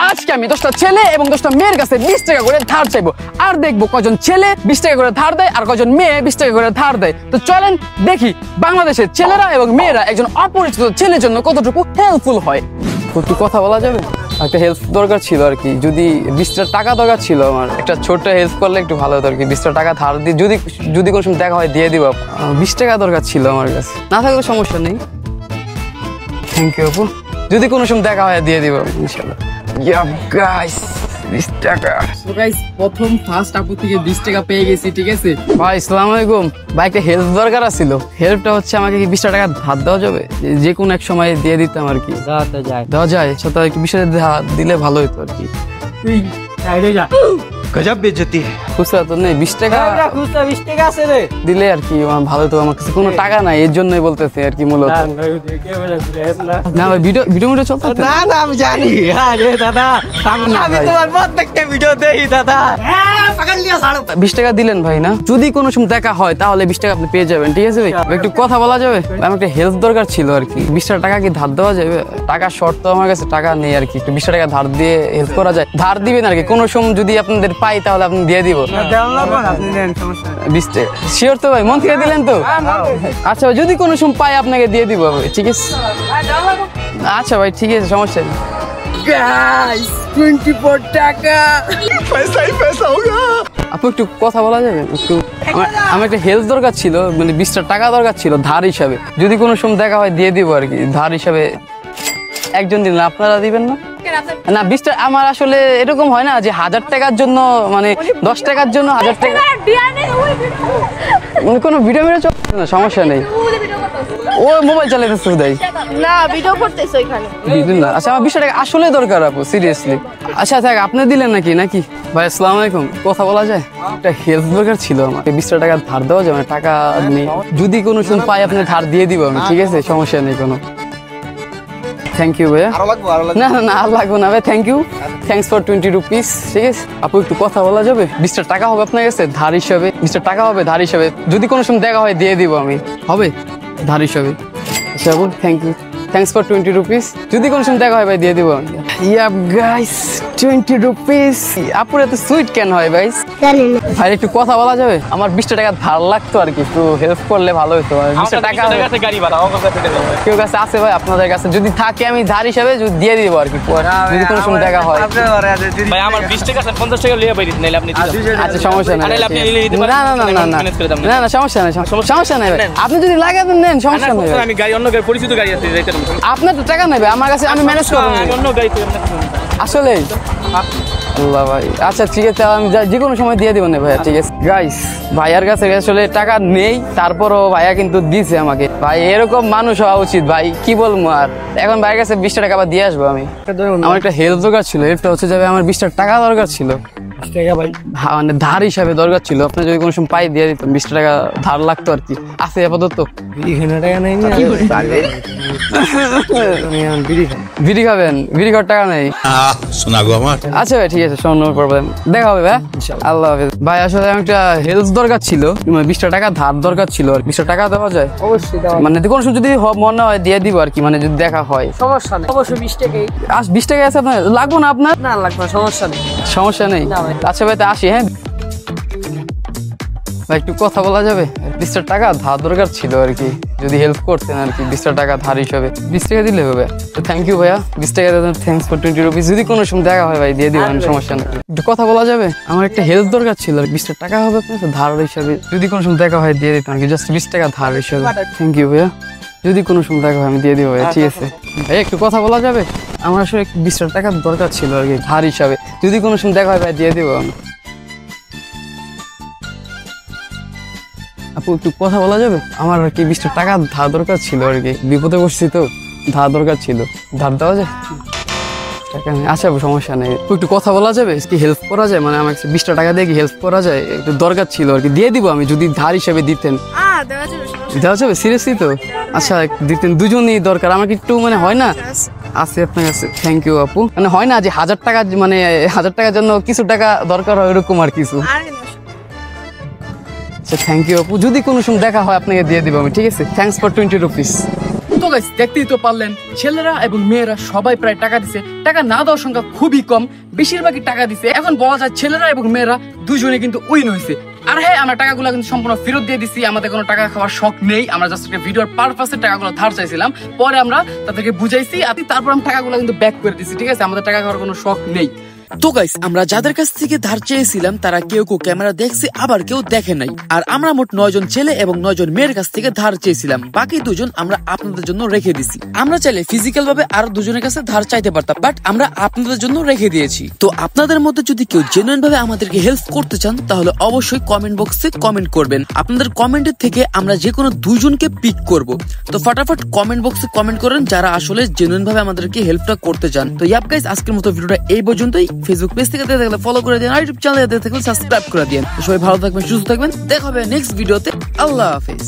আজকে আমি 10টা ছেলে এবং 10টা মেয়ের কাছে 20 টাকা করে ধার চাইবো, আর দেখবো কজন ছেলে 20 টাকা করে ধার দেয় আর কজন মেয়ে 20 টাকা করে ধার দেয়। তো চলেন দেখি বাংলাদেশের ছেলেরা এবং মেয়েরা একজন অপরিচিত ছেলের জন্য কতটুকু হেল্পফুল হয়। একটু কথা বলা যাবে? একটা হেল্প দরকার ছিল আর কি, যদি 20টা টাকা দরকার ছিল, আমার একটা ছোট্ট হেল্প করলে একটু ভালো হতো আর কি। 20টা টাকা ধার দিয়ে যদি কোনো সময় দেখা হয় দিয়ে দিব। 20 টাকা দরকার ছিল আমার কাছে, না থাকলে সমস্যা নেই। থ্যাংক ইউ আপু, যদি কোনো সময় দেখা হয় দিয়ে দিব ইনশাআল্লাহ। গাইস 20 টাকা। সো গাইস প্রথম ফার্স্ট আপু থেকে 20 টাকা পেয়ে গেছি, ঠিক আছে ভাই। আসসালামু আলাইকুম ভাই, একটা হেল্প দরকার ছিল। হেল্পটা হচ্ছে আমাকে কি 20 টাকা ধার দেওয়া যাবে? যে কোনো এক সময় দিয়ে দিতাম আর কি। দেওয়া যায় সেটা একটু 20 টাকা দিলে ভালো হতো আর কি। गजब बेइज्जती है। খুচরা তো নেই, 20 টাকা খুচরা 20 টাকা আছে রে। দিলে আর কি আমার ভালো হতো। আমার কাছে কোনো টাকা নাই, এর জন্যই বলতেছি আর কি মূলত। না ভাই ভিডিও চলতে না না আমি জানি। আরে দাদা আমি তোমার প্রত্যেকটা ভিডিও দেখি দাদা। পাগল লিয়া ছাড়ো। 20 টাকা দিলেন ভাই না, যদি কোনো সময় দেখা হয় তাহলে 20 টাকা আপনি পেয়ে যাবেন, ঠিক আছে ভাই? একটু কথা বলা যাবে? আমার একটা হেল্প দরকার ছিল আর কি। 20 টাকা কি ধার দেওয়া যাবে? টাকা শর্ট তো আমার কাছে টাকা নেই আর কি। একটু 20 টাকা ধার দিয়ে হেল্প করা যায়? ধার দিবেন আর কি, কোনো সময় যদি আপনাদের পাই তাহলে আপনি দিয়ে দিব। 20 টাকা শিওর তো ভাই? মন থেকে দিলেন তো? আচ্ছা ভাই, যদি কোনো সময় পাই আপনাকে দিয়ে দিব ভাই, ঠিক আছে? আচ্ছা ভাই ঠিক আছে, সমস্যা নেই। গাইস 24 টাকা। पैसा ही पैसा होगा। আপু একটু কথা বলা যাবে? একটু আমার একটা হেল্প দরকার ছিল, মানে 20 টাকা দরকার ছিল ধার হিসাবে। যদি কোনো সময় দেখা হয় দিয়ে দিব আর কি, ধার হিসাবে। একজন দিন আপনারা দিবেন না? না 20 টাকা আমার আসলে এরকম হয় না যে 1000 টাকার জন্য, মানে 10 টাকার জন্য 1000 টাকা। কোনো ভিডিও চলছে না, সমস্যা নেই। ও মোবাইল চালাইতেছে ভাই। না ভিডিও করতেছ এখানে। দিলেন না? আচ্ছা আমার 20 টাকা আসলে দরকার আপু, সিরিয়াসলি। আচ্ছা থাক, আপনি দিলেন নাকি? ভাই আসসালামু আলাইকুম, কথা বলা যায়? একটা হেল্প দরকার ছিল আমার। 20 টাকা ধার দেওয়া যায়? মানে টাকা নেই, যদি কোনো সময় পাই আপনি ধার দিয়ে দিব আমি, ঠিক আছে? সমস্যা নেই কোনো। থ্যাংক ইউ ভাইয়া। না না না আর লাগবে না ভাই, thank you. Thanks for 20 rupees, ঠিক আছে? আপু একটু কথা বলা যাবে? 20 টাকা হবে আপনার কাছে ধার হিসাবে? 20 টাকা হবে ধার হিসাবে, যদি কোনো সময় দেখা হয় দিয়ে দিব আমি, হবে ধার হিসাবে? আচ্ছা আপু thank you, thanks for 20 rupees, যদি কোনো সময় দেখা হয় ভাই দিয়ে দিব। Yup guys 20 rupees. আপুর এত সুইট কেন হয় ভাই? জানি না ভাই একটু কথা বলা যাবে? আমার 20 টাকা ধার লাগতো আর কি, একটু হেল্প করলে ভালো হতো। 20 টাকা গাড়ি ভাড়া কেউ কাছে আছে ভাই? আপনাদের কাছে যদি থাকে আমি ধার হিসাবে দিয়ে দিব আর কি, যদি কোনো সময় দেখা হয়। ভাই আমার 20 টাকা 50 টাকা লিয়ে বাইরে নাইলে আপনি আচ্ছা সমস্যা নাই। আপনি নিলে দিতে পারেন। না না না না না না সমস্যা নাই, সমস্যা নাই ভাই। আপনি যদি লাগে আপনি নেন, সমস্যা নাই। আমি গাড়ি অন্য গাড়ি পরিচিত গাড়ি আছে যাইতে পারবো। আপনার তো টাকা নেবে আমার কাছে, আমি ম্যানেজ করব। আমি অন্য গাড়ি থেকে আসলে আল্লাহ ভাই, আচ্ছা ঠিক আছে, আমি যে কোনো সময় দিয়ে দিব না ভাইয়া, ঠিক আছে? গাইস ভাইয়ার কাছে আসলে টাকা নেই, তারপরও ভাইয়া কিন্তু দিছে আমাকে। ভাই এরকম মানুষ হওয়া উচিত ভাই, কি বলবো আর। এখন ভাইয়ের কাছে 20 টাকা আবার দিয়ে আসবো আমি। আমার একটা হেল্প দরকার ছিল, হেল্পটা হচ্ছে যাবে আমার 20 টাকা দরকার ছিল, মানে ধার হিসাবে দরকার ছিল। আপনি যদি কোনো সময় পাই দিয়ে দিতাম। 20 টাকা ধার লাগতো আর কি, আছে আপাতত। বিড়ি খাবেন? বিড়ি খাওয়ার টাকা নেই। শোনা গো আমার। আচ্ছা ভাই ঠিক আছে, নো প্রবলেম, দেখা হবে ভাই, আল্লাহ হাফেজ। ভাই আসলে আমার একটা হেল্প দরকার ছিল, 20 টাকা ধার দরকার ছিল। 20 টাকা দেওয়া যায়? অবশ্যই দেওয়া। মানে কোনো সময় যদি মনে হয় দিয়ে দিব আর কি, মানে যদি দেখা হয়। সমস্যা নেই, অবশ্যই 20 টাকাই। 20 টাকা আছে আপনার? লাগবো না আপনার? না লাগবে, সমস্যা নেই। সমস্যা নেই। আচ্ছা ভাই তা আসি, হ্যাঁ ভাই একটু কথা বলা যাবে? 20 টাকা ধার দরকার ছিল আর কি, যদি হেল্প করতেন আর কি। 20 টাকা ধার হিসাবে 20 টাকা দিলে হবে? তো থ্যাংক ইউ ভাইয়া, 20 টাকা দেন, থ্যাংকস ফর 20 রুপিস, যদি কোনো সময় দেখা হয় ভাই দিয়ে দিবেন, সমস্যা নেই। একটু কথা বলা যাবে? আমার একটা হেল্প দরকার ছিল, 20 টাকা হবে আপনার ধার হিসাবে, যদি কোনো সময় দেখা হয় দিয়ে দিতাম আর কি, জাস্ট 20 টাকা ধার হিসাবে। থ্যাংক ইউ ভাইয়া, যদি কোনো সময় দেখা হয় আমি দিয়ে দিব ভাইয়া, ঠিক আছে? ভাই একটু কথা বলা যাবে? আমার আসলে 20 টাকা দরকার ছিল আর কি ধার হিসাবে, যদি কোনো সময় দেখা হয় ভাই দিয়ে দিব আমি। আপু একটু কথা বলা যাবে? আমার আর কি 20 টাকা ধার দরকার ছিল আর কি, বিপদে পড়ছি তো, ধার দরকার ছিল, ধার দেওয়া যায়? টাকা নেই, আচ্ছা সমস্যা নেই। একটু কথা বলা যাবে? কি হেল্প করা যায়? মানে আমাকে 20 টাকা দিয়ে কি হেল্প করা যায়? একটু দরকার ছিল আর কি, দিয়ে দিব আমি যদি ধার হিসেবে দিতেন। দেওয়া যাবে? সিরিয়াসলি তো? আচ্ছা দিতেন, দুজনই দরকার আমাকে একটু, মানে হয় না? আছে আপনার কাছে? থ্যাংক ইউ আপু। মানে হয় না যে 1000 টাকা, মানে 1000 টাকার জন্য কিছু টাকা দরকার হয়, ওরকম আর কিছু। আচ্ছা থ্যাংক ইউ আপু, যদি কোনো সময় দেখা হয় আপনাকে দিয়ে দিব আমি, ঠিক আছে? Thanks for 20 rupees. তো গাইস দেখতেই তো পারলেন, ছেলেরা এবং মেয়েরা সবাই প্রায় টাকা দিছে। টাকা না দেওয়ার সংখ্যা খুবই কম, বেশিরভাগই টাকা দিছে। এখন বলা যায় ছেলেরা এবং মেয়েরা দুজনে কিন্তু উইন হয়েছে। আর হ্যাঁ, আমরা টাকাগুলো কিন্তু সম্পূর্ণ ফেরত দিয়ে দিছি। আমাদের কোনো টাকা খাওয়ার শখ নেই, আমরা জাস্ট একটা ভিডিওর পারপাসে টাকাগুলো ধার চাইছিলাম। পরে আমরা তাদেরকে বুঝাইছি, আর তারপর আমরা টাকাগুলো কিন্তু ব্যাক করে দিছি। ঠিক আছে, আমাদের টাকা খাওয়ার কোনো শখ নেই। তো গাইস, আমরা যাদের কাছ থেকে ধার চেয়েছিলাম তারা কেউ কেউ ক্যামেরা দেখছে, আবার কেউ দেখে নাই। আর আমরা মোট 9 জন ছেলে এবং 9 জন মেয়ের কাছ থেকে ধার চেয়েছিলাম, বাকি 2 জন আমরা আপনাদের জন্য রেখে দিছি। আমরা চাইলে ফিজিক্যাল ভাবে আরো 2 জনের কাছে ধার চাইতে পারতাম, বাট আমরা আপনাদের জন্য রেখে দিয়েছি। তো আপনাদের মধ্যে যদি কেউ জেনুইন ভাবে আমাদেরকে হেল্প করতে চান তাহলে অবশ্যই কমেন্ট বক্সে কমেন্ট করবেন। আপনাদের কমেন্টের থেকে আমরা যে কোনো 2 জনকে পিক করব। তো ফটাফট কমেন্ট বক্সে কমেন্ট করেন যারা আসলে জেনুইন ভাবে আমাদেরকে হেল্পটা করতে চান। তো ইয়াপ গাইস, আজকের মতো ভিডিওটা এই পর্যন্তই। ফেসবুক পেজ থেকে দেখতে থাকলে ফলো করে দিন, আর ইউটিউব চ্যানেলে দেখতে থাকলে সাবস্ক্রাইব করে দিন। সবাই ভালো থাকবেন, সুস্থ থাকবেন, দেখা হবে নেক্সট ভিডিওতে। আল্লাহ হাফেজ।